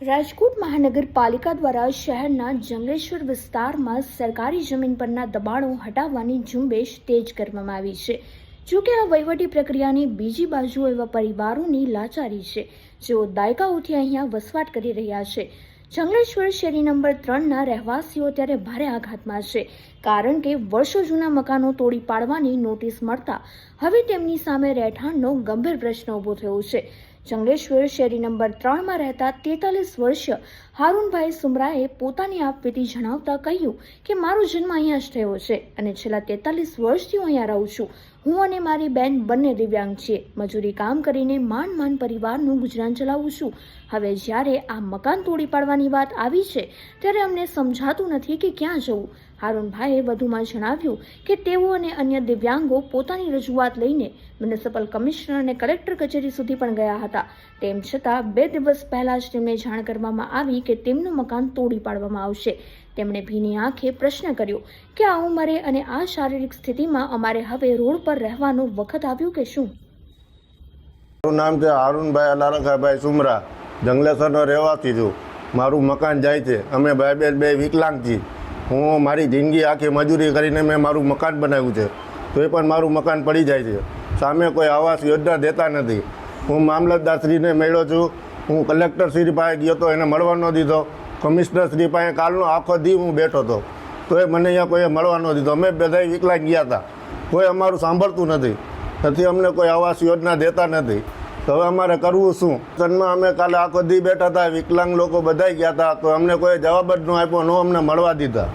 રાજકોટ મહાનગરપાલિકા દ્વારા શહેરના જંગલેશ્વર વિસ્તારમાં સરકારી જમીન પરના દબાણો હટાવવાની ઝુંબેશ તેજ કરવામાં આવી છે। જો કે આ વહીવટી પ્રક્રિયાની બીજી બાજુ એવા પરિવારોની લાચારી છે જેઓ દાયકાઓથી અહીંયા વસવાટ કરી રહ્યા છે। જંગલેશ્વર શેરી નંબર 3ના રહેવાસીઓ ત્યારે ભારે આઘાતમાં છે, કારણ કે વર્ષો જૂના મકાનો તોડી પાડવાની નોટિસ મળતા હવે તેમની સામે રહેઠાણનો ગંભીર પ્રશ્ન ઊભો થયો છે। જંગલેશ્વર શેરી નંબર 3માં રહેતા 43 વર્ષીય હારૂનભાઈ સુમરાએ પોતાની આપવીતી જણાવતા કહ્યું કે મારો જન્મ અહીંયા જ થયો છે અને છેલ્લા 43 વર્ષથી હું અહીંયા રહું છું। હું અને મારી બેન બંને દિવ્યાંગ છીએ। મજૂરી કામ કરીને માંડ પરિવારનું ગુજરાન ચલાવું છું। હવે જ્યારે આ મકાન તોડી પાડવાની વાત આવી છે ત્યારે અમને સમજાતું નથી કે ક્યાં જવું। હારૂનભાઈએ વધુમાં જણાવ્યું કે તેઓ અને અન્ય દિવ્યાંગો પોતાની રજૂઆત લઈને મ્યુનિસિપલ કમિશનર અને કલેક્ટર કચેરી સુધી પણ ગયા હતા। તેમ છતાં 2 દિવસ પહેલા જ તેમને જાણ કરવામાં આવી કે તેમનું મકાન તોડી પાડવામાં આવશે। તેમણે ભીની આંખે પ્રશ્ન કર્યો કે આ ઉંમરે અને આ શારીરિક સ્થિતિમાં અમારે હવે રોડ પર રહેવાનો વખત આવ્યું કે શું? મારું નામ છે હારૂનભાઈ અલારખાભાઈ સુમરા, જંગલેશ્વરનો રહેવાસી છું। મારું મકાન જાય છે। અમે ભાઈ બે વિકલાંગ છીએ। હું મારી જિંદગી આખી મજૂરી કરીને મેં મારું મકાન બનાવ્યું છે, તોય પણ મારું મકાન પડી જાય છે। સામે કોઈ આવાસ યોજના દેતા નથી। હું મામલતદારશ્રીને મળ્યો છું। હું કલેક્ટરશ્રી પાસે ગયો તો એને મળવા ન દીધો। કમિશનરશ્રી પાસે કાલનો આખો દી હું બેઠો હતો, તોય મને અહીંયા કોઈએ મળવા ન દીધો। અમે બધાય વિકલાંગ ગયા હતા, કોઈ અમારું સાંભળતું નથી। અમને કોઈ આવાસ યોજના દેતા નથી, તો હવે અમારે કરવું શું? સનમાં અમે કાલે આખો દી બેઠા હતા, વિકલાંગ લોકો બધા ગયા હતા, તો અમને કોઈ જવાબ જ ન આપ્યો, ન અમને મળવા દીધા।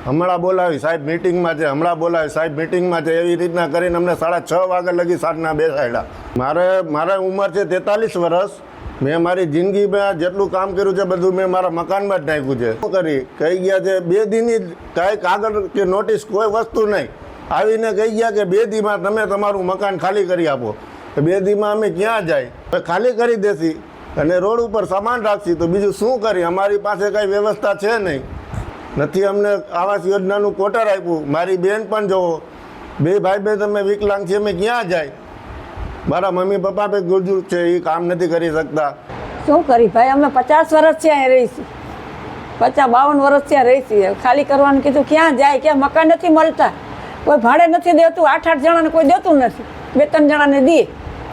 હમણાં બોલાવી સાહેબ મિટિંગમાં છે, હમણાં બોલાવી સાહેબ મિટિંગમાં છે, એવી રીતના કરીને અમને 6:30 વાગ્યા લગી સાંજના બેસાડ્યા। મારા ઉંમર છે 43 વર્ષ। મેં મારી જિંદગીમાં જેટલું કામ કર્યું છે બધું મેં મારા મકાનમાં જ નાખ્યું છે। શું કરી કહી ગયા છે 2 દીની કાંઈ કાગળ કે નોટિસ કોઈ વસ્તુ નહીં। આવીને કહી ગયા કે 2 દીમાં તમે તમારું મકાન ખાલી કરી આપો। 2 દીમાં અમે ક્યાં જાય? ખાલી કરી દેશી અને રોડ ઉપર સામાન રાખશી, તો બીજું શું કરી? અમારી પાસે કાંઈ વ્યવસ્થા છે નહીં, નથી અમને આવાસ યોજનાનું ક્વોટર આપ્યું। મારી બેન પણ જોવો, 2 ભાઈ તમે વિકલાંગ છીએ, અમે ક્યાં જાય? મારા મમ્મી પપ્પા પણ ગુજર છે, એ કામ નથી કરી શકતા। શું કરી ભાઈ, અમે 50 વર્ષથી અહીંયા રહીશું, 52 વર્ષથી રહીશું। ખાલી કરવાનું કીધું, ક્યાં જાય? ક્યાં મકાન નથી મળતા, કોઈ ભાડે નથી દેતું। 8 જણાને કોઈ દેતું નથી, 2-3 જણાને દે।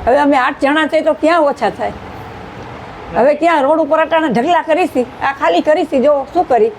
હવે અમે 8 જણા થઈ તો ક્યાં ઓછા થાય? હવે ક્યાં રોડ ઉપર અટાણે ઢગલા કરીશી, આ ખાલી કરીશી, જો શું કરી?